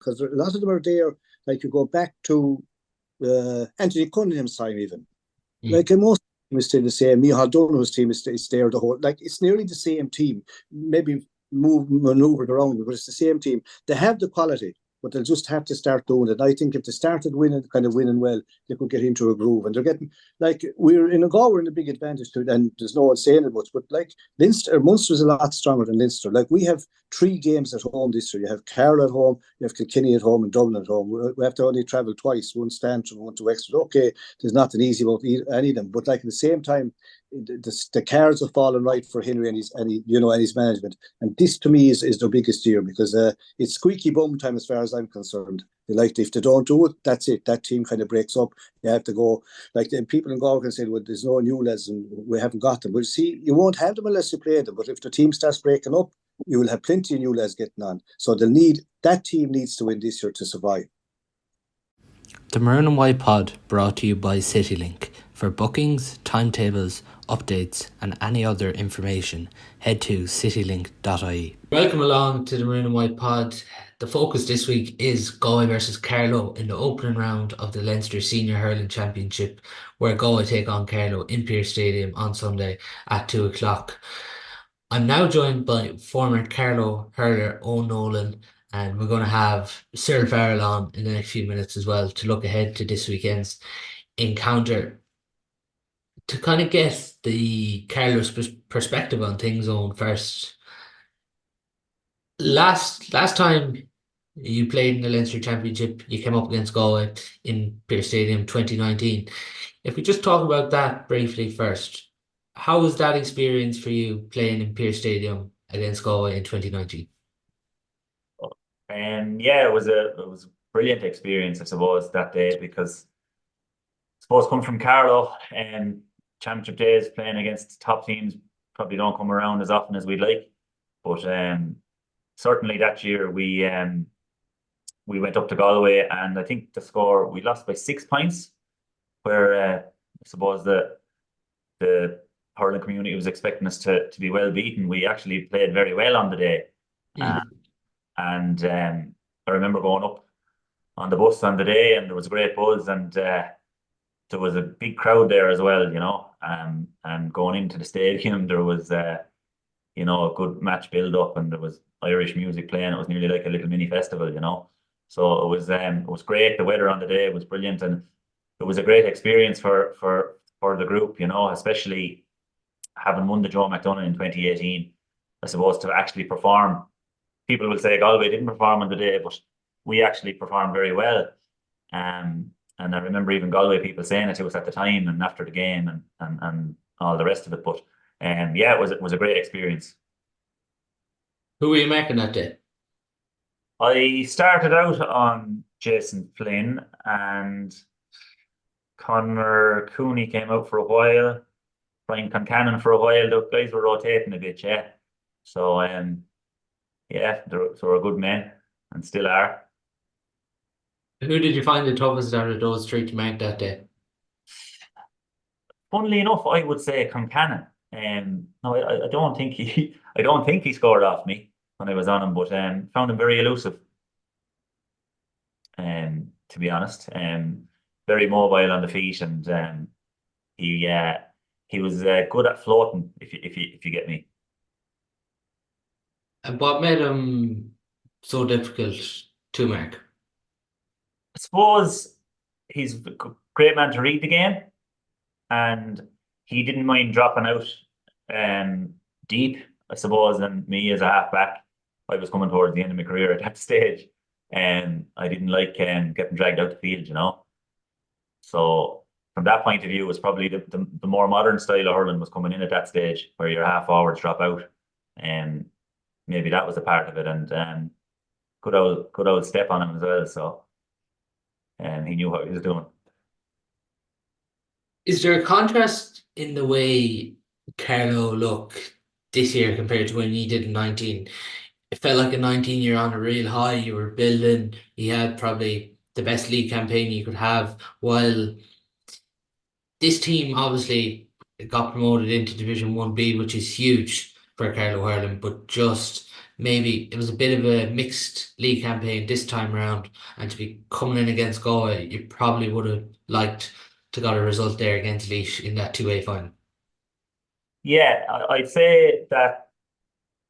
because a lot of them are there. Like you go back to Anthony Cunningham's time, even. Like in most teams, still the same. Micheál Donovan's team is there the whole. Like it's nearly the same team. Maybe maneuvered around, but it's the same team. They have the quality, but they'll just have to start doing it. I think if they started winning well, they could get into a groove. And they're getting, like, we're in a goal, we're in a big advantage to it, and there's no one saying it much. But like Munster's a lot stronger than Leinster. Like we have 3 games at home this year. You have Carlow at home, you have Kilkenny at home, and Dublin at home. We have to only travel twice, one Stanton, one to Wexford. Okay, there's nothing easy about any of them. But like at the same time, the cards have fallen right for Henry and his management. And this to me is their biggest year, because it's squeaky bum time as far as I'm concerned. If they don't do it, that's it. That team kind of breaks up. You have to go, like, the people in Galway can say, well, there's no new lads and we haven't got them. But see, you won't have them unless you play them. But if the team starts breaking up, you will have plenty of new lads getting on. So that team needs to win this year to survive. The Maroon White Pod, brought to you by CityLink. For bookings, timetables, updates and any other information, head to citylink.ie. Welcome along to the Maroon White Pod. The focus this week is Galway versus Carlow in the opening round of the Leinster Senior Hurling Championship, where Galway take on Carlow in Pearse Stadium on Sunday at 2 o'clock. I'm now joined by former Carlow hurler Eoin Nolan, and we're going to have Cyril Farrell on in the next few minutes as well to look ahead to this weekend's encounter. To kind of get the Carlow's perspective on things on first. Last time you played in the Leinster Championship, you came up against Galway in Pearse Stadium 2019. If we just talk about that briefly first, how was that experience for you playing in Pearse Stadium against Galway in 2019? Yeah, it was a brilliant experience, I suppose, that day, because I suppose coming from Carlow and championship days, playing against top teams probably don't come around as often as we'd like. But certainly that year we went up to Galway, and I think the score, we lost by 6 points, where I suppose the hurling community was expecting us to be well beaten. We actually played very well on the day. And I remember going up on the bus on the day, and there was a great buzz, and there was a big crowd there as well, and going into the stadium, there was a good match build up, and there was Irish music playing. It was nearly like a little mini festival, So it was great. The weather on the day was brilliant, and it was a great experience for the group, especially having won the Joe McDonagh in 2018. I suppose to actually perform. People will say Galway didn't perform on the day, but we actually performed very well. And I remember even Galway people saying it to us at the time and after the game and all the rest of it. But yeah, it was a great experience. Who were you making that day? I started out on Jason Flynn, and Conor Cooney came out for a while, Brian Concannon for a while. The guys were rotating a bit, yeah. So yeah, they were good men and still are. Who did you find the toughest out of those 3 to make that day? Funnily enough, I would say Concannon. No, I don't think he scored off me when I was on him, but found him very elusive. To be honest, very mobile on the feet, and he was good at floating. If you get me. And what made him so difficult to mark? I suppose he's a great man to read the game, and he didn't mind dropping out deep, I suppose. And me as a halfback, I was coming towards the end of my career at that stage, and I didn't like getting dragged out the field, So from that point of view, it was probably the more modern style of hurling was coming in at that stage, where your half forwards drop out, and maybe that was a part of it. And good old step on him as well. So he knew what he was doing. Is there a contrast in the way Carlow look this year compared to when you did in 19? It felt like in 19 you're on a real high, you were building, you had probably the best league campaign you could have, while this team obviously got promoted into Division 1B, which is huge for Carlow hurling, but just maybe it was a bit of a mixed league campaign this time around, and to be coming in against Galway, you probably would have liked to got a result there against Laois in that two-way final. Yeah, I'd say that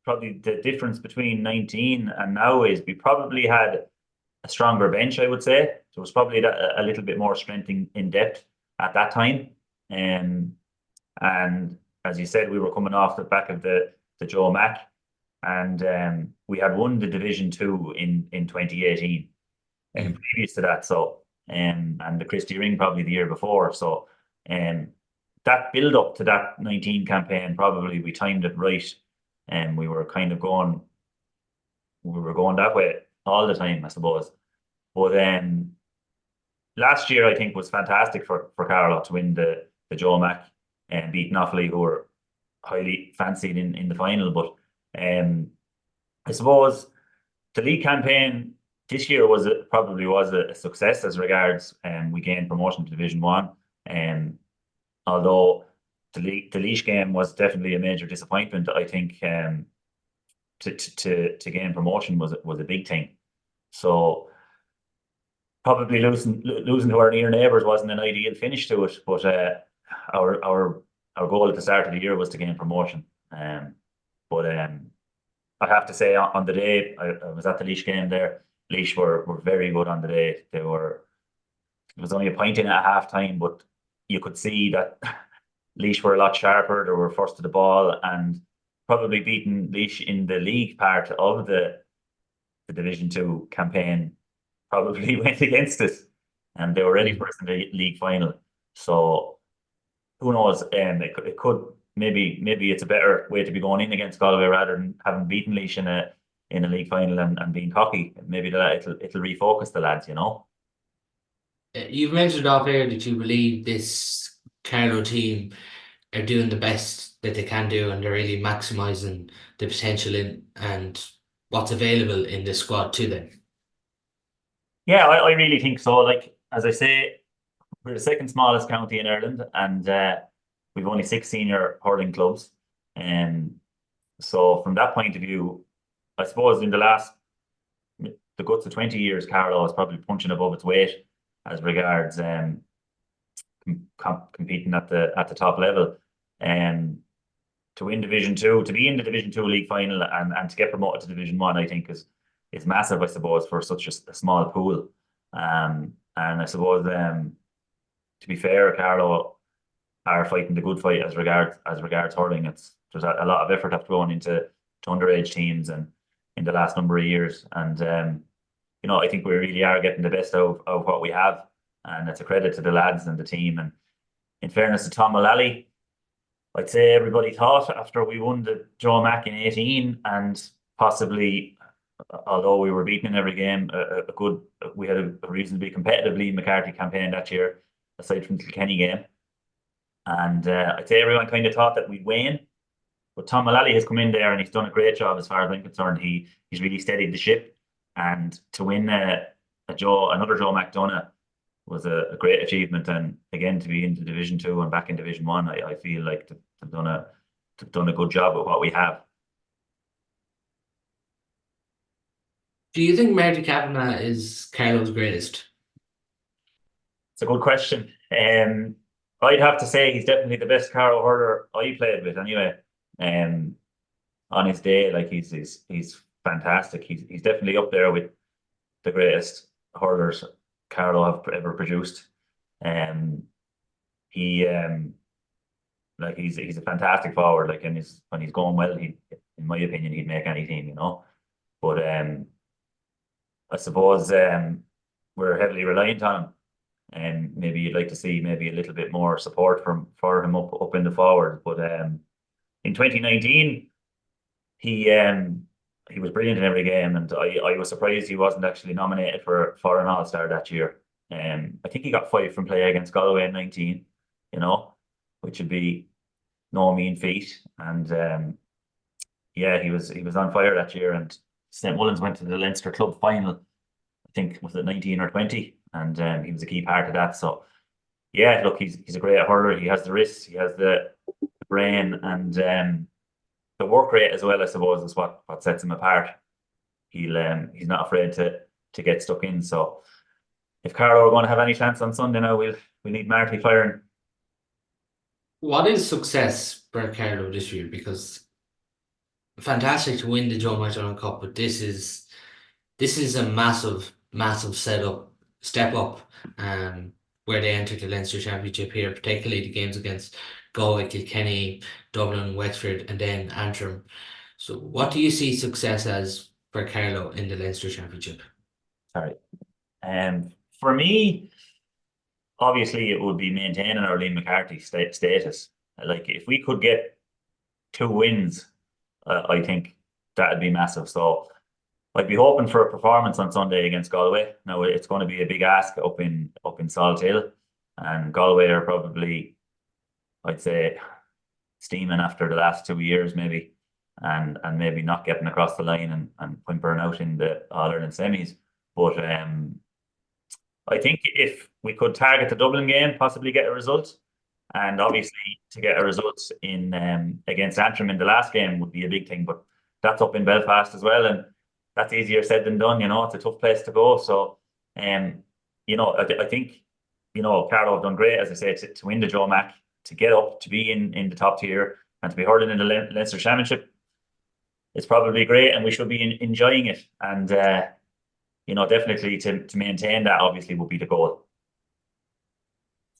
probably the difference between 19 and now is we probably had a stronger bench, I would say. So it was probably a little bit more strength in depth at that time. And as you said, we were coming off the back of the Joe Mack, and we had won the Division 2 in 2018 and previous to that. So and the Christie Ring probably the year before. So that build up to that 19 campaign, probably we timed it right, and we were kind of going that way all the time, I suppose. But last year I think was fantastic for Carlow to win the Joe Mack and beat Offaly, who were highly fancied in the final. But I suppose the league campaign this year probably was a success as regards we gained promotion to Division 1. Although the Laois game was definitely a major disappointment, I think to gain promotion was a big thing. So probably losing to our near neighbours wasn't an ideal finish to it, but our goal at the start of the year was to gain promotion. But I have to say, on the day I was at the Laois game there, Laois were very good on the day. It was only a point in at half time, but you could see that Laois were a lot sharper. They were first to the ball, and probably beating Laois in the league part of the Division 2 campaign probably went against it, and they were ready for us in the league final. So who knows? It could maybe it's a better way to be going in against Galway rather than having beaten Laois in a league final and being cocky. Maybe it'll refocus the lads, you know. You've mentioned off air that you believe this Carlow team are doing the best that they can do, and they're really maximising the potential in and what's available in the squad to them. Yeah, I really think so. Like, as I say, we're the second smallest county in Ireland, and we've only 6 senior hurling clubs. So from that point of view, I suppose in the guts of 20 years, Carlow is probably punching above its weight as regards competing at the top level. To win Division 2, to be in the Division 2 league final and to get promoted to Division 1, I think is massive, I suppose, for such a small pool. And I suppose to be fair, Carlow are fighting the good fight as regards hurling. There's a lot of effort after going into underage teams and in the last number of years. And I think we really are getting the best of what we have. And it's a credit to the lads and the team. And in fairness to Tom Mullally, I'd say everybody thought after we won the Joe Mack in 18 and possibly, although we were beaten in every game, we had a reasonably competitive Liam McCarthy campaign that year, aside from the Kilkenny game. And I'd say everyone kind of thought that we'd win. But Tom Mullally has come in there and he's done a great job as far as I'm concerned. He's really steadied the ship. And to win another Joe McDonough was a great achievement. And again, to be into Division 2 and back in Division 1, I feel like they've done a good job with what we have. Do you think Marty Kavanagh is Carlow's greatest? It's a good question. I'd have to say he's definitely the best Carlow hurler I played with anyway. On his day, like he's fantastic. He's definitely up there with the greatest hurlers Carlow have ever produced. He's a fantastic forward. Like, and when he's going well, in my opinion, he'd make any team, you know. But I suppose we're heavily reliant on him, and maybe you'd like to see maybe a little bit more support for him up in the forward. But in 2019, he was brilliant in every game, and I was surprised he wasn't actually nominated for an All-Star that year. I think he got 5 from play against Galway in 19, which would be no mean feat. And yeah, he was on fire that year. And St. Mullins went to the Leinster Club final, I think, was it 19 or 20, and he was a key part of that. So yeah, look, he's a great hurler. He has the wrist, he has the brain, and the work rate as well, I suppose, is what sets him apart. He's not afraid to get stuck in. So if Carlow are going to have any chance on Sunday now, we need Marty firing. What is success for Carlow this year? Because fantastic to win the Joe McDonald Cup, but this is a massive step up, where they entered the Leinster Championship here, particularly the games against Galway, Kilkenny, Dublin, Wexford, and then Antrim. So what do you see success as for Carlow in the Leinster Championship? Sorry. For me, obviously it would be maintaining our Liam McCarthy status. Like, if we could get 2 wins, I think that'd be massive. So I'd be hoping for a performance on Sunday against Galway. Now, it's going to be a big ask up in Salt Hill, and Galway are probably, I'd say, steaming after the last 2 years maybe, and maybe not getting across the line and whimpering out in the All-Ireland semis. But I think if we could target the Dublin game, possibly get a result, and obviously to get a result in against Antrim in the last game would be a big thing. But that's up in Belfast as well, and that's easier said than done. It's a tough place to go. So, I think, Carlow have done great, as I say, to win the Joe Mac, to get up, to be in the top tier, and to be hurling in the Leinster Championship. It's probably great, and we should be enjoying it. And definitely to maintain that, obviously, would be the goal.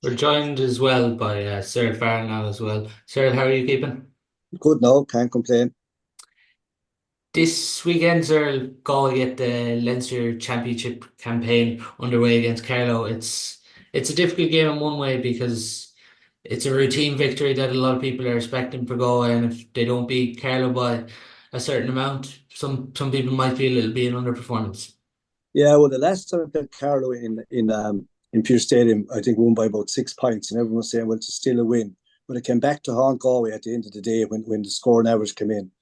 We're joined as well by Cyril Farrell now as well. Cyril, how are you keeping? Good now, can't complain. This weekend, Cyril, Galway get the Leinster Championship campaign underway against Carlow. It's a difficult game in one way because it's a routine victory that a lot of people are expecting for Galway, and if they don't beat Carlow by a certain amount, some people might feel it'll be an underperformance. Yeah, well, the last time I played Carlow in Pearse Stadium, I think won by about 6 points, and everyone was saying, well, it's still a win. When it came back to haunt Galway at the end of the day, when the scoring average came in,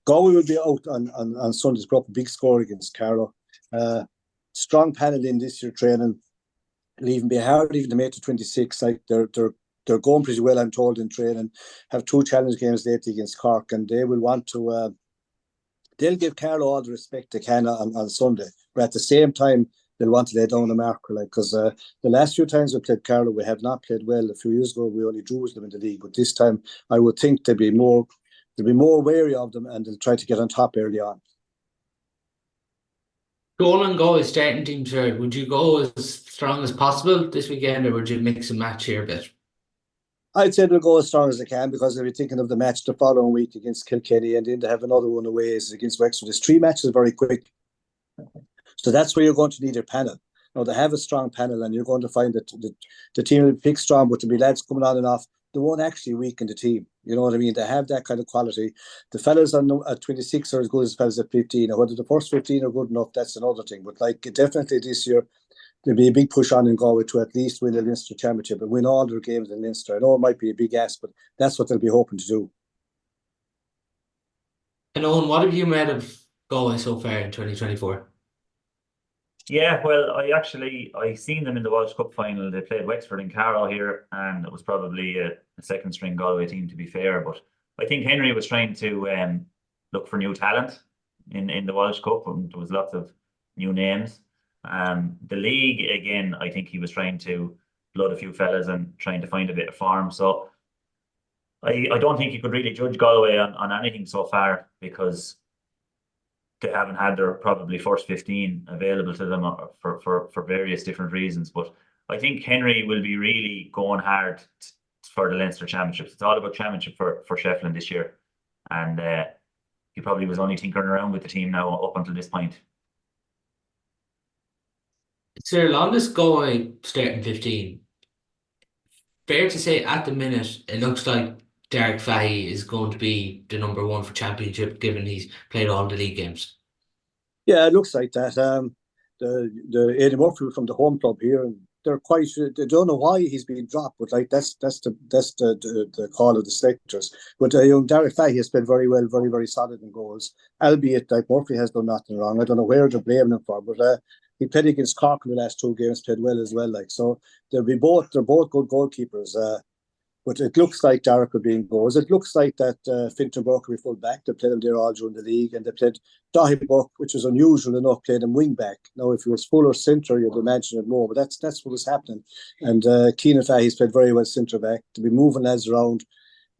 Galway will be out on Sunday's brought a big score against Carlow. Strong panel in this year training. It'll even be hard even to make to 26. Like they're going pretty well, I'm told, in training. Have 2 challenge games lately against Cork, and they will want to. They'll give Carlow all the respect they can on Sunday, but at the same time, they'll want to lay down a marker, because the last few times we played Carlow, we have not played well. A few years ago, we only drew with them in the league, but this time, I would think they'll be more wary of them, and they'll try to get on top early on. Nolan Galway starting team, sir. Would you go as strong as possible this weekend, or would you mix and match here a bit? I'd say they'll go as strong as they can, because they'll be thinking of the match the following week against Kilkenny, and then they have another one away against Wexford. There's 3 matches very quick. So that's where you're going to need your panel. Now, they have a strong panel, and you're going to find that the team will pick strong, but there'll be lads coming on and off. They won't actually weaken the team. You know what I mean? They have that kind of quality. The fellas at 26 are as good as the fellas at 15. Now, whether the first 15 are good enough, that's another thing. But definitely this year, there'll be a big push on in Galway to at least win the Leinster Championship and win all their games in Leinster. I know it might be a big ask, but that's what they'll be hoping to do. And Owen, what have you made of Galway so far in 2024? Yeah, well, I seen them in the Walsh Cup final. They played Wexford and Carlow here, and it was probably a second string Galway team, to be fair. But I think Henry was trying to look for new talent in the Walsh Cup, and there was lots of new names. The league, again, I think he was trying to blood a few fellas and trying to find a bit of form. So I don't think you could really judge Galway on anything so far, because they haven't had their probably first 15 available to them for various different reasons. But I think Henry will be really going hard for the Leinster Championships. It's all about championship for Shefflin this year. And he probably was only tinkering around with the team now up until this point. Cyril, on this Galway starting 15, fair to say at the minute, it looks like Derek Fahey is going to be the number 1 for championship, given he's played all the league games. Yeah, it looks like that. The Eddie Murphy from the home club here, and they don't know why he's been dropped, but that's the call of the selectors. But young Derek Fahey has played very well, very, very solid in goals, albeit Murphy has done nothing wrong. I don't know where they're blaming him for, but he played against Cork in the last 2 games, played well as well. So they're both good goalkeepers. But it looks like Derek will be in goals. It looks like that Fintan Burke will be full back. They played him there all during the league, and they played Dahi Buck, which was unusual enough, played him wing back. Now, if he was full or centre, you'd imagine it more, but that's what was happening. And Keenan Fahey's played very well centre back. To be moving lads around.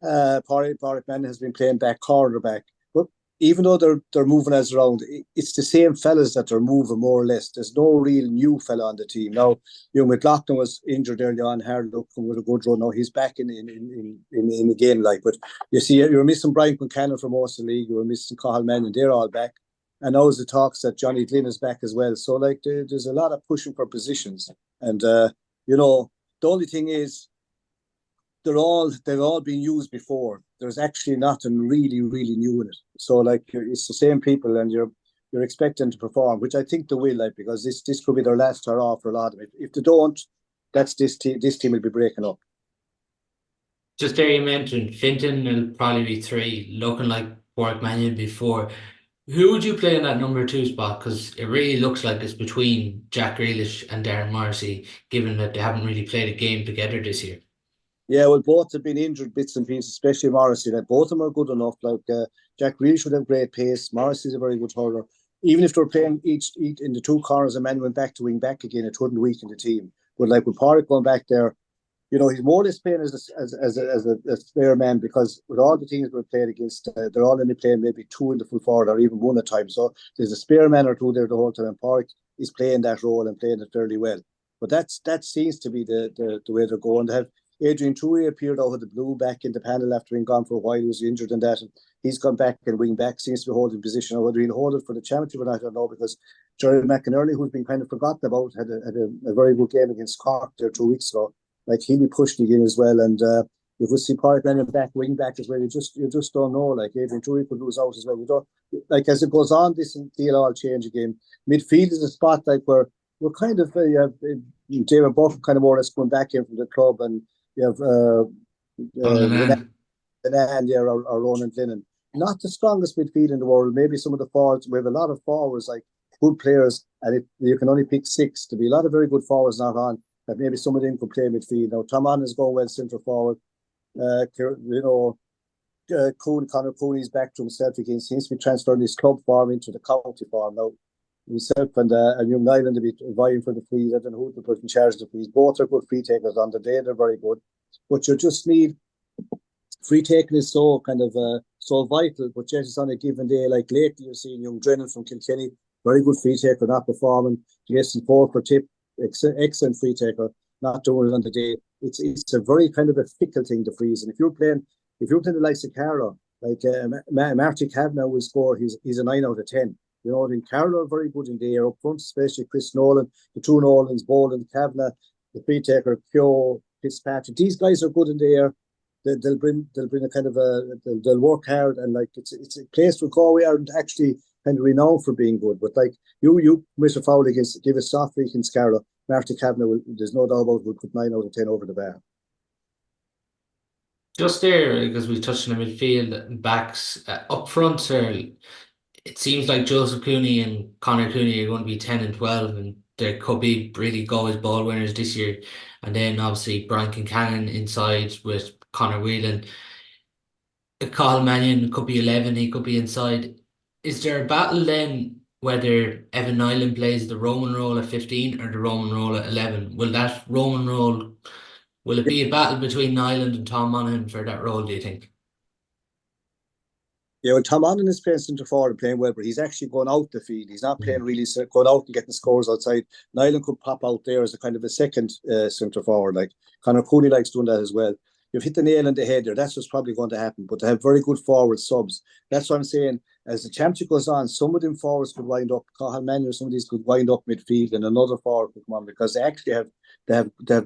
Pádraig Mann has been playing back cornerback. But even though they're moving us around, it's the same fellas that they're moving more or less. There's no real new fella on the team. Now, McLaughlin was injured early on, hard looking with a good run. Now he's back in again, like. But you see, you're missing Brian Concannon from most of the league. You were missing Cathal Mann, and they're all back. And now the talks that Johnny Glynn is back as well. So, like, there's a lot of pushing for positions. And, the only thing is, they've all been used before. There's actually nothing really, really new in it. So, like, it's the same people, and you're expecting to perform, which I think they will, like, because this could be their last hurrah for a lot of it. If they don't, this team will be breaking up. Just there, you mentioned Fintan will probably be 3, looking like Warwick Mannion before. Who would you play in that number 2 spot? Because it really looks like it's between Jack Grealish and Darren Morrissey, given that they haven't really played a game together this year. Yeah, well, both have been injured bits and pieces, especially Morrissey. Like, both of them are good enough. Like, Jack Grealish would have great pace. Morrissey's a very good hurler. Even if they're playing each in the 2 corners, and man went back to wing back again, it wouldn't weaken the team. But like with Pádraig going back there, he's more or less playing as a spare man, because with all the teams we're playing against, they're all only playing maybe 2 in the full forward or even 1 at times. So there's a spare man or 2 there the whole time, and Pádraig is playing that role and playing it fairly well. But that seems to be the way they're going. They have Adrian Touray appeared out of the blue back in the panel after being gone for a while. He was injured and that, and he's gone back and wing back, seems to be holding position. Or whether he'll hold it for the championship or not, I don't know, because Jerry McInerney, who's been kind of forgotten about, had a very good game against Cork there 2 weeks ago. Like, he'll be pushed again as well. And if we see Pádraig Mannion back, wing back as well, you just don't know. Like, Adrian Touray could lose out as well. You don't, like, as it goes on, this deal all change again. Midfield is a spot like where we're kind of David Buff kind of more or less going back in from the club, and you have Lenan, or Ronan Glennon. Not the strongest midfield in the world. Maybe some of the forwards, we have a lot of forwards, like good players, and you can only pick 6. To be a lot of very good forwards not on, that maybe some of them could play midfield. Now, Tom Allen is going well centre forward. Conor Cooney's back to himself again. Seems to be transferring his club form into the county form now. Himself and young Nolan to be vying for the frees. I don't know who to put in charge of the frees. Both are good free takers on the day. They're very good. But you just need, free taking is so kind of so vital. But just on a given day, like lately, you've seen young Drennan from Kilkenny, very good free taker, not performing. Jason Ford for Tip, excellent free taker, not doing it on the day. It's a very kind of a fickle thing to freeze. And if you're playing the likes of Carlow, like Marty Kavanagh will score, he's a 9 out of 10. In Carlow are very good in the air up front, especially Chris Nolan, the 2 Nolans, Boland, Kavanagh, the free taker, Keogh, Fitzpatrick. These guys are good in the air. They'll bring a kind of they'll work hard, and like it's a place where Galway aren't actually kind of renowned for being good. But like you miss a foul against, give a soft freak in Carlow, Marty Kavanagh, there's no doubt about it, will put 9 out of 10 over the bar. Just there, because we touched on the midfield backs up front, Cyril. It seems like Joseph Cooney and Conor Cooney are going to be 10 and 12, and there could be really Galway's ball winners this year. And then obviously Brian Concannon inside with Conor Whelan. Cathal Mannion could be 11, he could be inside. Is there a battle then whether Evan Nyland plays the Roman role at 15 or the Roman role at 11? Will that Roman role, will it be a battle between Nyland and Tom Monaghan for that role, do you think? Yeah, well, Tom Allen is playing centre forward and playing well, but he's actually going out the field. He's not playing really going out and getting scores outside. Nyland could pop out there as a kind of a second centre forward. Like Conor Cooney likes doing that as well. You've hit the nail on the head there. That's what's probably going to happen. But they have very good forward subs. That's what I'm saying. As the championship goes on, some of them forwards could wind up. Cathal Mannion, some of these could wind up midfield, and another forward could come on, because they actually have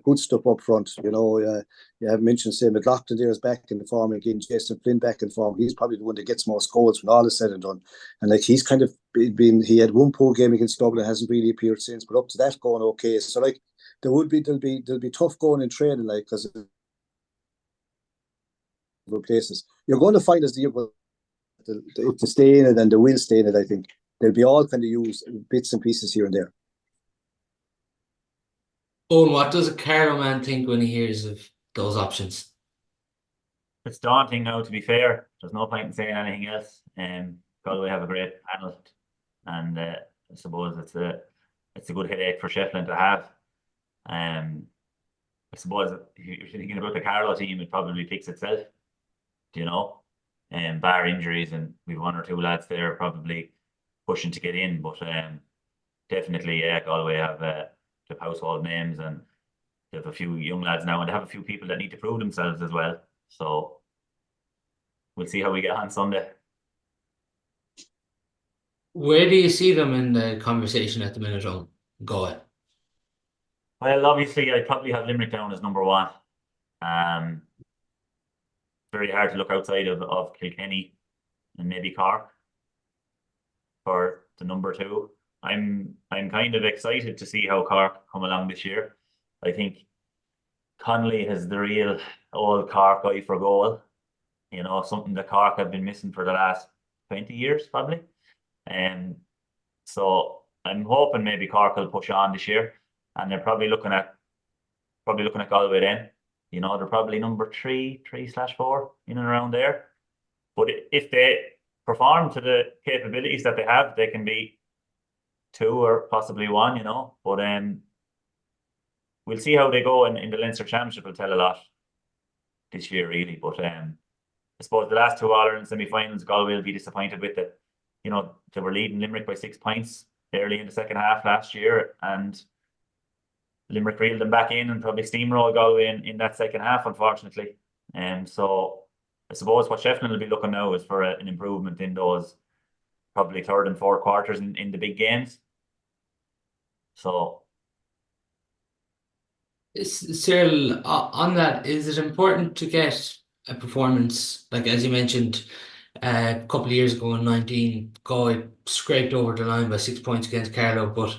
good stuff up front. You have mentioned, say, McLaughlin there is back in the form again. Jason Flynn back in form. He's probably the one that gets most goals when all is said and done. And like he's kind of been, he had 1 poor game against Dublin, hasn't really appeared since. But up to that, going okay. So like there'll be tough going in training, like, because places you're going to find as the year goes, to stay in it, and they will stay in it. I think they'll be all kind of used bits and pieces here and there. Eoin, what does a Carlow man think when he hears of those options? it's daunting now, to be fair. There's no point in saying anything else. Galway have a great panel, and I suppose it's a good headache for Shefflin to have. I suppose if you're thinking about the Carlow team, it probably picks itself, you know, bar injuries, and we've one or two lads there probably pushing to get in, but definitely, yeah, Galway have household names, and they have a few young lads now, and they have a few people that need to prove themselves as well. So we'll see how we get on Sunday. Where do you see them in the conversation at the minute on Galway? Well, obviously, I'd probably have Limerick down as number one. Very hard to look outside of Kilkenny and maybe Cork for the number two. I'm kind of excited to see how Cork come along this year. I think Connolly has the real old Cork eye for goal. You know, something that Cork have been missing for the last 20 years, probably. So I'm hoping maybe Cork will push on this year, and they're probably looking at Galway then. You know, they're probably number 3/4, in and around there. But if they perform to the capabilities that they have, they can be 2 or possibly 1, you know. But we'll see how they go in the Leinster Championship. Will tell a lot this year, really. But I suppose the last 2 All-Ireland semi-finals, Galway will be disappointed with it. You know, they were leading Limerick by 6 points early in the second half last year, and Limerick reeled them back in and probably steamrolled Galway in that second half, unfortunately. So I suppose what Shefflin will be looking now is for an improvement in those probably third and fourth quarters in the big games. So, Cyril, on that, is it important to get a performance, like as you mentioned, a couple of years ago in 19, Galway scraped over the line by 6 points against Carlow, but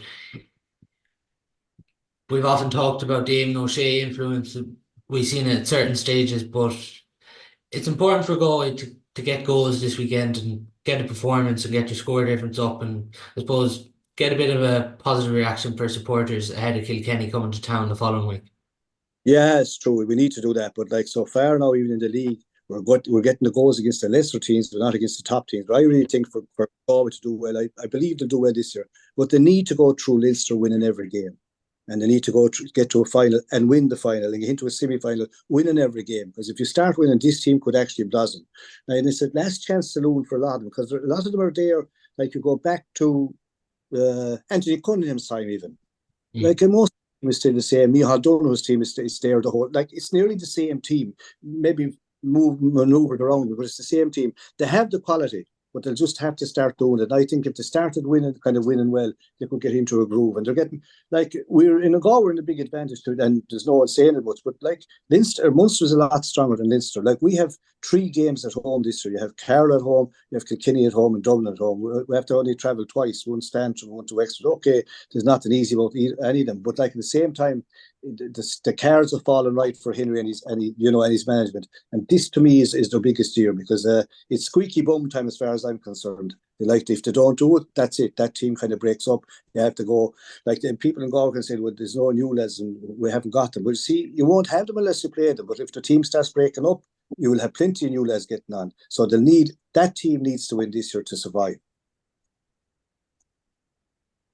we've often talked about the Eamon O'Shea influence we've seen at certain stages, but it's important for Galway to get goals this weekend and get a performance and get your score difference up, and I suppose get a bit of a positive reaction for supporters ahead of Kilkenny coming to town the following week. Yeah, it's true. We need to do that. But like so far now, even in the league, we're getting the goals against the lesser teams, but not against the top teams. But I really think for Galway to do well, I believe they'll do well this year. But they need to go through Leinster winning every game. And they need to get to a final and win the final and get into a semi-final, winning every game. Because if you start winning, this team could actually blossom. And it's a last chance saloon for a lot of them, because a lot of them are there. Like you go back to Anthony Cunningham's time, even. Like in most teams, still the same. Micheál Donoghu's team is there the whole. Like it's nearly the same team. Maybe maneuvered around, but it's the same team. They have the quality, but they'll just have to start doing it. And I think if they started winning well, they could get into a groove. And they're getting, like, we're in a big advantage to it, and there's no one saying it much, but like Munster's a lot stronger than Leinster. Like, we have 3 games at home this year. You have Carlow at home, you have Kilkenny at home, and Dublin at home. We have to only travel twice, one Stanton, one to Wexford. Okay, there's nothing easy about any of them, but like at the same time, the cards are falling right for Henry and his management. And this to me is their biggest year, because it's squeaky bum time as far as I'm concerned. If they don't do it, that's it. That team kind of breaks up. You have to go, like, the people in Galway can say, well, there's no new lads and we haven't got them. But see, you won't have them unless you play them. But if the team starts breaking up, you will have plenty of new lads getting on. So that team needs to win this year to survive.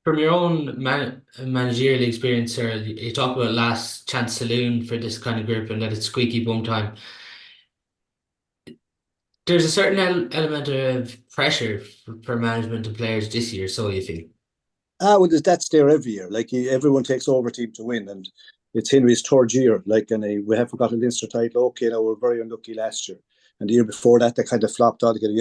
From your own managerial experience, sir, you talk about last chance saloon for this kind of group and that it's squeaky bum time. There's a certain element of pressure for management and players this year, so you feel? Well, that's there every year. Like, everyone takes over team to win, and it's Henry's 3rd year. Like, and we haven't got a Leinster title. Okay, now we're very unlucky last year, and the year before that, they kind of flopped altogether.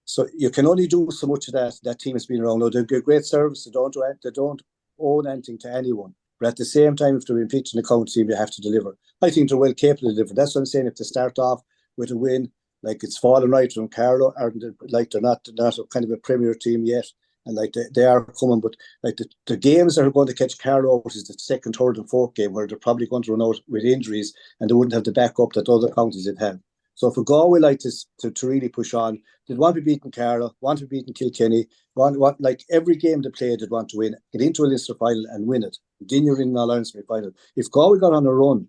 So you can only do so much of that. That team has been around. Now, they give great service. They don't own anything to anyone. But at the same time, if they're in pitch in the county team, you have to deliver. I think they're well capable of delivering. That's what I'm saying. If they start off with a win, like, it's fallen right from Carlow, they're not kind of a premier team yet, and like they are coming. But like the games that are going to catch Carlow out is the 2nd, 3rd, and 4th game, where they're probably going to run out with injuries, and they wouldn't have the backup that other counties would have. So for Galway, like this, to really push on, they'd want to be beating Carlow, want to be beating Kilkenny, want like every game they play, they'd want to win, get into a Leinster final and win it. Then you're in an All-Ireland semi-final. If Galway got on a run,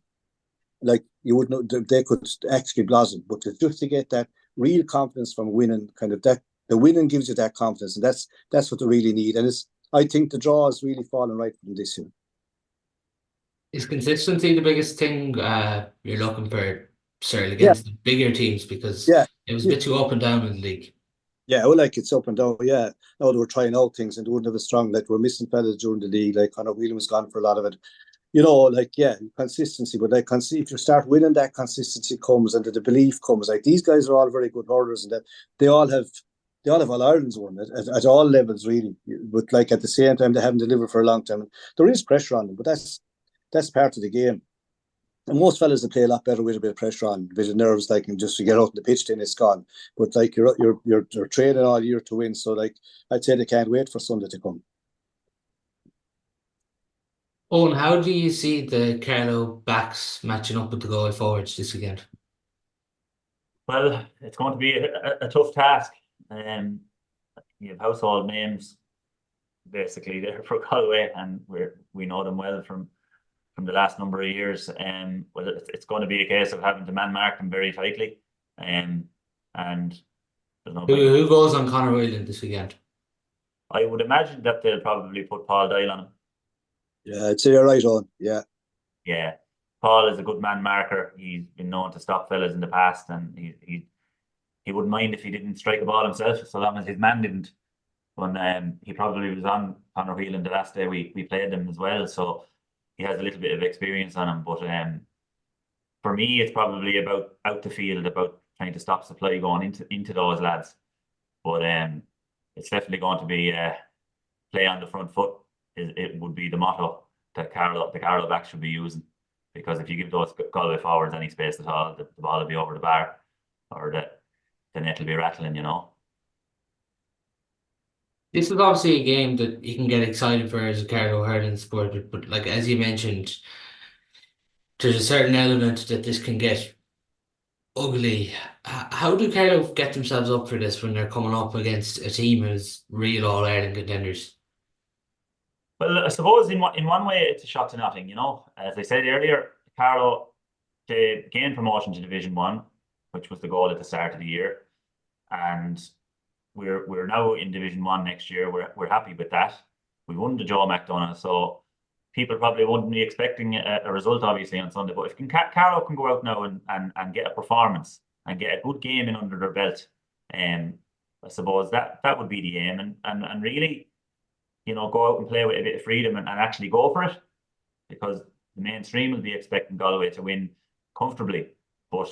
like you would know, they could actually blossom. But just to get that real confidence from winning, kind of that the winning gives you that confidence, and that's what they really need. And I think the draw is really falling right for them this year. Is consistency the biggest thing you're looking for, Cyril, against the bigger teams? Because it was a bit too up and down in the league. Yeah, well, like it's up and down. Yeah, now they were trying out things and they wouldn't have a strong. Like we're missing fellas during the league. Like Conor Whelan was gone for a lot of it. Like consistency. But like, if you start winning, that consistency comes and the belief comes. Like these guys are all very good hurlers, and that they all have All Ireland's won at all levels, really. But like at the same time, they haven't delivered for a long time. There is pressure on them, but that's part of the game. And most fellas that play a lot better with a bit of pressure on, a bit of nerves, like, and just to get out on the pitch, then it's gone. But like you're training all year to win, so like I'd say they can't wait for Sunday to come. Owen, how do you see the Carlow backs matching up with the Galway forwards this weekend? Well, it's going to be a tough task. You have household names basically there for Galway, and we know them well from the last number of years. Well, it's going to be a case of having to man mark them very tightly. And there's no who goes on Conor Whelan this weekend? I would imagine that they'll probably put Paul Doyle on him. Yeah, I'd say you're right on. Yeah. Yeah. Paul is a good man marker. He's been known to stop fellas in the past, and he wouldn't mind if he didn't strike a ball himself, so long as his man didn't. When he probably was on Conor Whelan the last day we played them as well, so he has a little bit of experience on him. But for me, it's probably about out the field, about trying to stop supply going into those lads. But it's definitely going to be play on the front foot. It would be the motto that the Carlow backs should be using, because if you give those Galway forwards any space at all, the ball will be over the bar, or the net will be rattling, This is obviously a game that you can get excited for as a Carlow hurling supporter, but like as you mentioned, there's a certain element that this can get ugly. How do Carlow get themselves up for this when they're coming up against a team as real All-Ireland contenders? Well, I suppose in one way it's a shot to nothing, As I said earlier, Carlow, they gained promotion to Division 1, which was the goal at the start of the year, and we're now in Division 1 next year. We're happy with that. We won the Joe McDonagh, so people probably wouldn't be expecting a result, obviously, on Sunday. But if Carlow can go out now and get a performance and get a good game in under their belt, I suppose that would be the aim. And really, go out and play with a bit of freedom and actually go for it, because the mainstream will be expecting Galway to win comfortably. But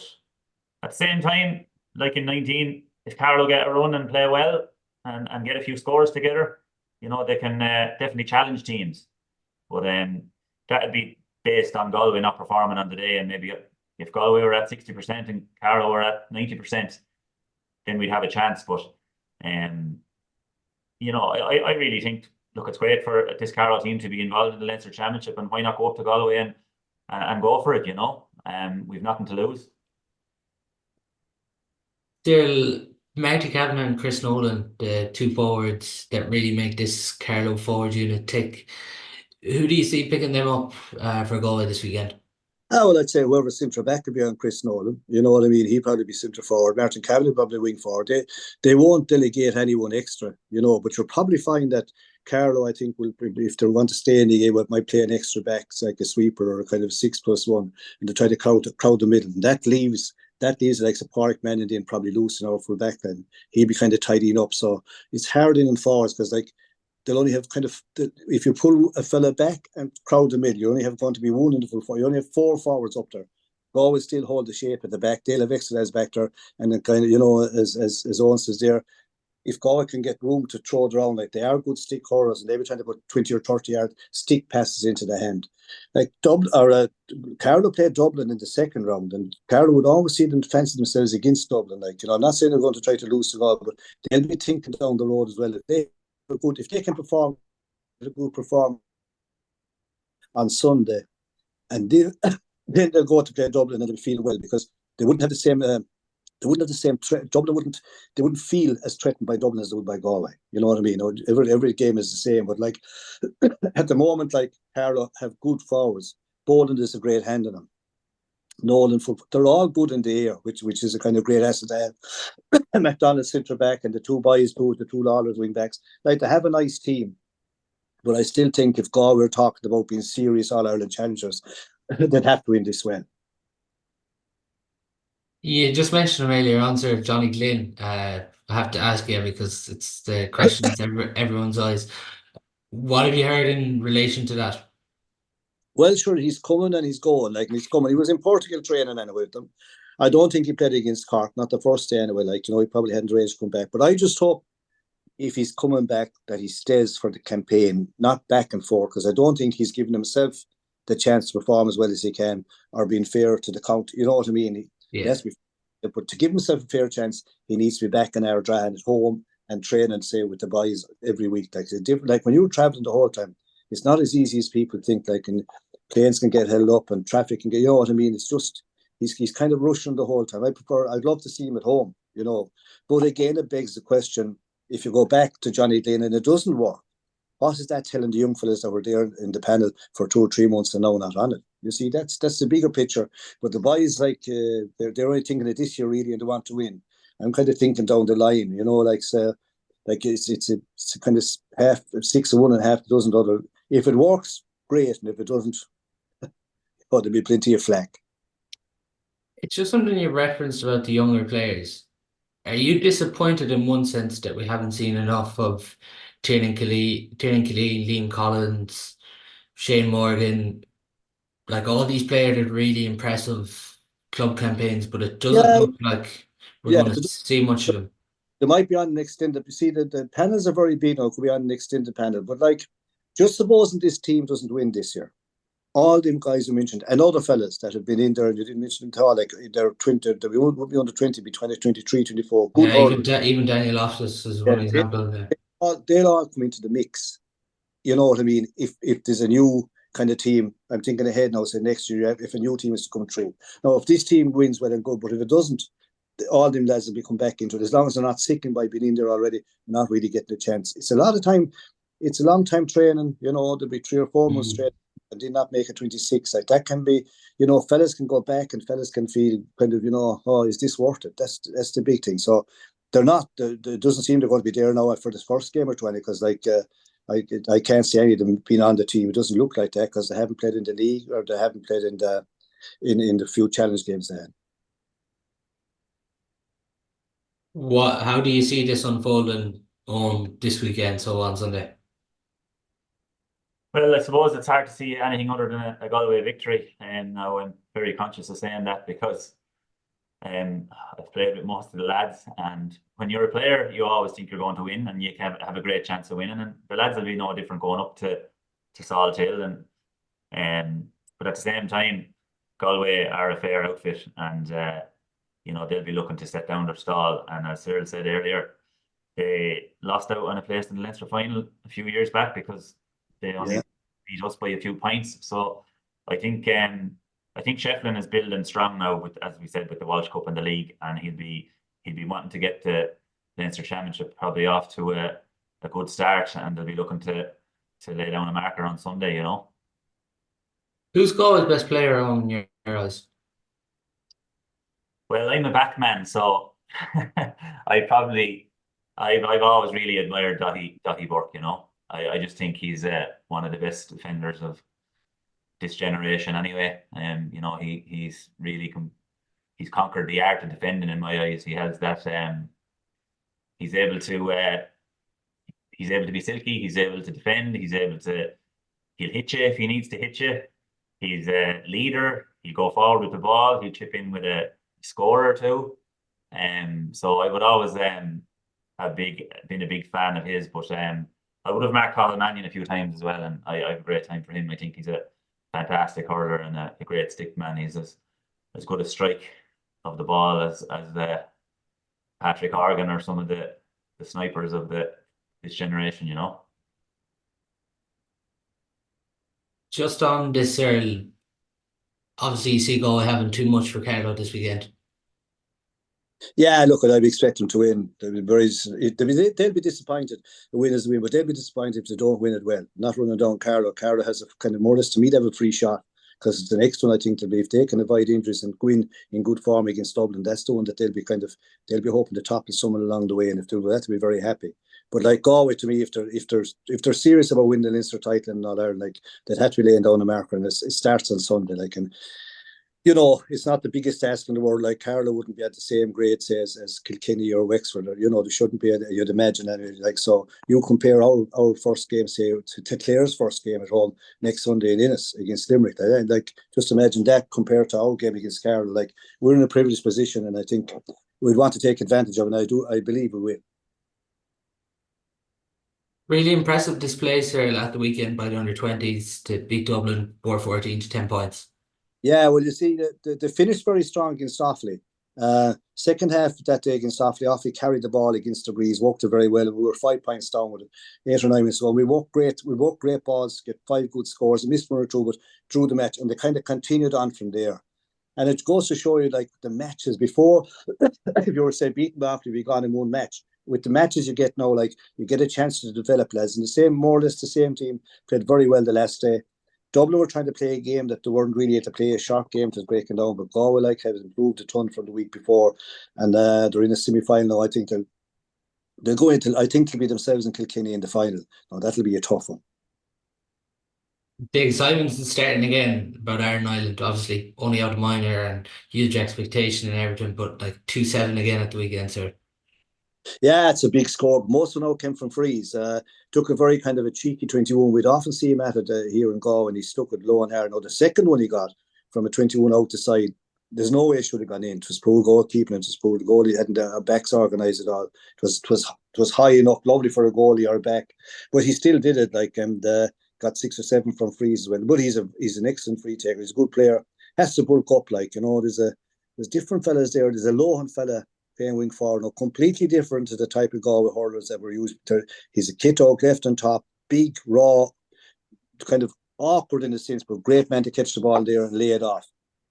at the same time, like in 19, if Carlow get a run and play well and get a few scores together, they can definitely challenge teams. But that would be based on Galway not performing on the day, and maybe if Galway were at 60% and Carlow were at 90%, then we'd have a chance. But I really think, look, it's great for this Carlow team to be involved in the Leinster Championship, and why not go up to Galway and go for it, we've nothing to lose. Cyril, Marty Kavanagh and Chris Nolan, the two forwards that really make this Carlow forward unit tick. Who do you see picking them up for Galway this weekend? Well, I'd say whoever's centre back could be on Chris Nolan. You know what I mean? He'd probably be centre forward. Martin Kavanagh probably wing forward. They won't delegate anyone extra, but you'll probably find that Carlow, I think, will, if they want to stay in the game, might play an extra back, like a sweeper or a kind of 6+1, and to try to crowd the middle. And that leaves like a Park man, and then probably loosen our full back line. He'd be kind of tidying up. So it's hard in and forwards, because like they'll only have if you pull a fella back and crowd the middle, you only have going to be one in the full forward. You only have 4 forwards up there. Galway still hold the shape at the back. They'll have extra lads back there, and then kind of, as Owen says there, if Galway can get room to throw it around, like they are good stick hurlers, and they be trying to put 20 or 30 yard stick passes into the hand. Like Carlow played Dublin in the second round, and Carlow would always see them fancy themselves against Dublin. Like, I'm not saying they're going to try to lose the ball, but they'll be thinking down the road as well. If they can perform a good performance on Sunday, and then they'll go to play Dublin and they'll feel well, because they wouldn't have the same. They wouldn't have the same threat. They wouldn't feel as threatened by Dublin as they would by Galway. You know what I mean? Every game is the same, but like at the moment, like Farrell have good forwards. Boland is a great hand on them. Nolan, they're all good in the air, which is a kind of great asset to have. McDonald centre back and the two boys, the two Lawlers wing backs. Like, they have a nice team. But I still think if Galway were talking about being serious All-Ireland challengers, they'd have to win this well. You just mentioned him earlier on, sir, Johnny Glynn. I have to ask you because it's the question that's everyone's eyes. What have you heard in relation to that? Well, sure, he's coming and he's going. Like, he's coming. He was in Portugal training anyway with them. I don't think he played against Cork, not the first day anyway. Like, he probably hadn't arranged to come back. But I just hope if he's coming back that he stays for the campaign, not back and forth, because I don't think he's given himself the chance to perform as well as he can or being fair to the county. You know what I mean? Yeah. But to give himself a fair chance, he needs to be back in Ardra at home and train and say with the boys every week. Like when you're traveling the whole time, it's not as easy as people think. Like, and planes can get held up and traffic can get, you know what I mean? It's just he's kind of rushing the whole time. I'd love to see him at home, But again, it begs the question: if you go back to Johnny Glynn and it doesn't work, what is that telling the young fellas that were there in the panel for 2 or 3 months and now not on it? You see, that's the bigger picture. But the boys, like, they're only thinking of this year really, and they want to win. I'm kind of thinking down the line, like it's a kind of half 6 of one and half a dozen other. If it works, great, and if it doesn't, there'll be plenty of flack. It's just something you referenced about the younger players. Are you disappointed in one sense that we haven't seen enough of Tiernan Killeen, Liam Collins, Shane Morgan, like all these players are really impressive club campaigns, but it doesn't look like we're going to see much of them. They might be on an extended. You see, the panels are very big now. Could be on an extended panel, but like, just supposing this team doesn't win this year, all them guys you mentioned and other fellas that have been in there, and you didn't mention them at all, like they're 20, they won't be under 20, be 20, 23, 24. Good. Yeah, even Daniel Loftus is one example. They'll all come into the mix. You know what I mean? If there's a new kind of team, I'm thinking ahead now, say next year, if a new team is to come through. Now, if this team wins, well and good, but if it doesn't, all them lads will be come back into it. As long as they're not sickened by being in there already, not really getting a chance. It's a lot of time. It's a long time training. There'll be 3 or 4 months training and did not make it 26. Like, that can be, fellas can go back and fellas can feel kind of, oh, is this worth it? That's the big thing. So they're not. It doesn't seem they're going to be there now for this first game or 20 because I can't see any of them being on the team. It doesn't look like that because they haven't played in the league or they haven't played in the few challenge games they had. How do you see this unfolding this weekend, so on Sunday? Well, I suppose it's hard to see anything other than a Galway victory, and now I'm very conscious of saying that because I've played with most of the lads, and when you're a player, you always think you're going to win, and you can have a great chance of winning. And the lads will be no different going up to Salt Hill, but at the same time, Galway are a fair outfit, and they'll be looking to set down their stall. And as Cyril said earlier, they lost out on a place in the Leinster final a few years back because they only beat us by a few points. So I think Shefflin is building strong now with, as we said, with the Walsh Cup and the league, and he'll be wanting to get the Leinster Championship probably off to a good start, and they'll be looking to lay down a marker on Sunday. Who's Galway's best player on your eyes? Well, I'm a backman, so I've always really admired Daithí Burke. I just think he's one of the best defenders of this generation anyway. He's really he's conquered the art of defending in my eyes. He has that he's able to be silky, he's able to defend, he'll hit you if he needs to hit you. He's a leader, he'll go forward with the ball, he'll chip in with a score or two. So I would always been a big fan of his, but I would have marked Colin Mannion a few times as well, and I have a great time for him. I think he's a fantastic hurler and a great stick man. He's as good a strike of the ball as Patrick Horgan or some of the snipers of this generation. Just on this, Cyril, obviously you see Galway having too much for Carlow this weekend. Yeah, look, I'd be expecting to win. They'll be disappointed. The winners win, but they'll be disappointed if they don't win it well. Not running down Carlow. Carlow has a kind of more or less, to me, they have a free shot because the next one I think will be if they can avoid injuries and go in good form against Dublin, that's the one that they'll be hoping to topple someone along the way, and if they do that, they'll be very happy. But like Galway, to me, if they're serious about winning the Leinster title and all Ireland, like they'd have to be laying down a marker, and it starts on Sunday, like. And it's not the biggest task in the world. Like Carlow wouldn't be at the same grade, say, as Kilkenny or Wexford. Or, they shouldn't be. You'd imagine anyway. Like, so, you compare our first game, say, to Clare's first game at home next Sunday in Innis against Limerick. Like, just imagine that compared to our game against Carlow. Like, we're in a privileged position, and I think we'd want to take advantage of it. And I believe we will. Really impressive display, Cyril, at the weekend by the under-20s to beat Dublin 4-14 to 10 points. Yeah, well, you see, they finished very strong against Offaly. Second half that day against Offaly carried the ball against the breeze, worked it very well, and we were 5 points down with 8 or 9 minutes ago. We worked great balls, get 5 good scores, missed one or two, but drew the match, and they kind of continued on from there. And it goes to show you, like, the matches before, if you were, say, beaten by Offaly, we gone in one match. With the matches you get now, like, you get a chance to develop, lads. And more or less the same team played very well the last day. Dublin were trying to play a game that they weren't really able to play, a short game to breaking down, but Galway have improved a ton from the week before, and they're in a semi-final now. I think they'll go into, I think they'll be themselves in Kilkenny in the final. Now that'll be a tough one. The excitement's starting again about Iron Island, obviously only out of minor and huge expectation and everything, but like 2-7 again at the weekend, sir. Yeah, it's a big score. Most of them now came from frees. Took a very kind of a cheeky 21. We'd often see him at it here in Galway, and he stuck it low and hard. Now, the second one he got from a 21 out the side, there's no way it should have gone in. It was poor goalkeeping, and it was poor. The goalie hadn't a backs organised at all. It was high enough, lovely for a goalie or a back, but he still did it. Like, and got 6 or 7 from frees as well. But he's an excellent free taker. He's a good player. Has to bulk up, like, there's different fellas there. There's a Lohan fella playing wing forward, completely different to the type of Galway hurlers that were used. He's a kit out left on top, big, raw, kind of awkward in a sense, but great man to catch the ball there and lay it off.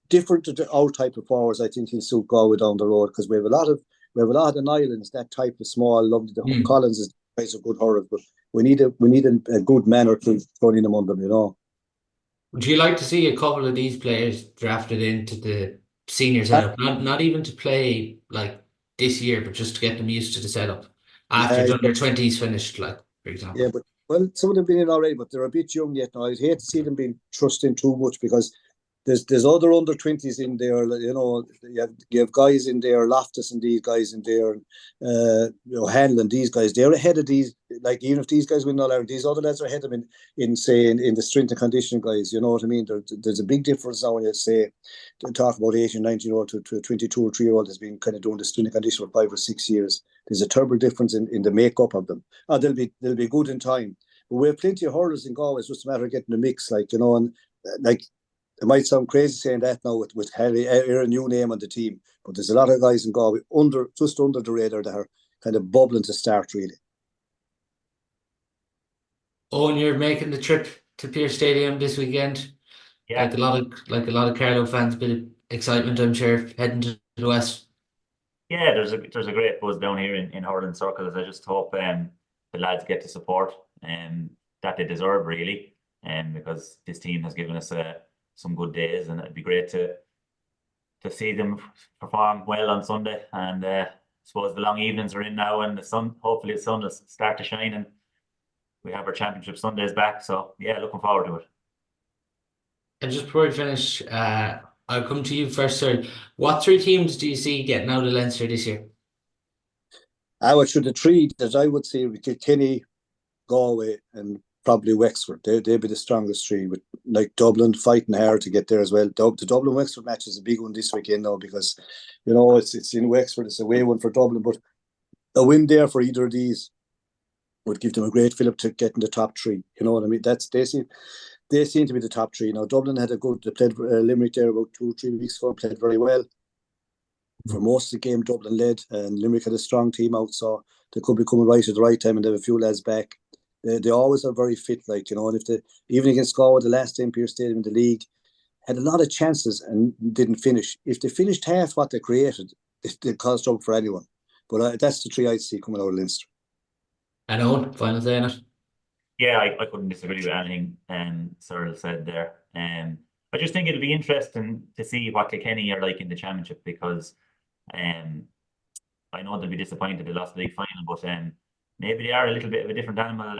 Different to our type of forwards. I think he'll suit Galway down the road, because we have a lot of in Ireland, that type of small, lovely. Collins is a good hurler, but we need a good man or two throwing them under them. Would you like to see a couple of these players drafted into the senior setup? Not even to play like this year, but just to get them used to the setup after the under-20s finished, like, for example. Yeah, but some of them have been in already, but they're a bit young yet now. I'd hate to see them being trusted in too much, because there's other under-20s in there. You have guys in there, Loftus and these guys in there, Hanlon, these guys. They're ahead of these. Like, even if these guys win all Ireland, these other lads are ahead of them in the strength and conditioning guys. You know what I mean? There's a big difference now when you say talk about 18, 19-year-old to a 22 or 3-year-old has been kind of doing the strength and conditioning for 5 or 6 years. There's a terrible difference in the makeup of them. They'll be good in time. But we have plenty of hurlers in Galway. It's just a matter of getting the mix, and like. It might sound crazy saying that now with Harry, a new name on the team, but there's a lot of guys in Galway just under the radar that are kind of bubbling to start, really. Eoin, you're making the trip to Pearse Stadium this weekend. Yeah. Like a lot of Carlow fans, bit of excitement, I'm sure, heading to the west. Yeah, there's a great buzz down here in hurling circles. I just hope the lads get the support that they deserve, really, because this team has given us some good days, and it'd be great to see them perform well on Sunday. And I suppose the long evenings are in now, and hopefully the sun will start to shine, and we have our championship Sundays back. So yeah, looking forward to it. And just before we finish, I'll come to you first, sir. What 3 teams do you see getting out of Leinster this year? The 3 that I would say would be Kilkenny, Galway, and probably Wexford. They'd be the strongest 3, with like Dublin fighting hard to get there as well. The Dublin-Wexford match is a big one this weekend now, because it's in Wexford. It's a away one for Dublin, but a win there for either of these would give them a great fillip to get in the top 3. You know what I mean? They seem to be the top 3 now. Dublin they played Limerick there about 2 or 3 weeks ago, played very well. For most of the game, Dublin led, and Limerick had a strong team out, so they could be coming right at the right time, and they have a few lads back. They always are very fit, and if even against Galway the last day in Pearse Stadium in the league, had a lot of chances and didn't finish. If they finished half what they created, they caused trouble for anyone. But that's the 3 I'd see coming out of Leinster. And Eoin, final say on it? Yeah, I couldn't disagree with anything Cyril said there. I just think it'll be interesting to see what Kilkenny are like in the championship, because I know they'll be disappointed they lost the league final, but maybe they are a little bit of a different animal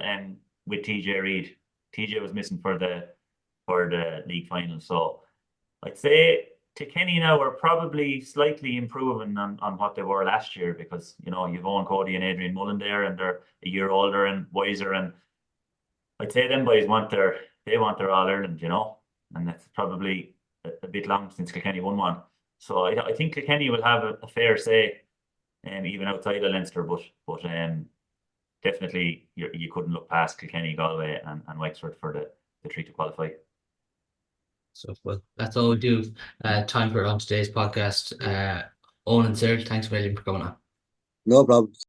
with TJ Reid. TJ was missing for the league final, so I'd say Kilkenny now are probably slightly improving on what they were last year, because you've Eoin Cody and Adrian Mullen there, and they're a year older and wiser, and I'd say them boys want their All Ireland, and that's probably a bit long since Kilkenny won one. So I think Kilkenny will have a fair say, even outside of Leinster, but definitely you couldn't look past Kilkenny, Galway, and Wexford for the three to qualify. So, well, that's all we do. Time for on today's podcast. Eoin and Cyril, thanks a million for coming on. No problem.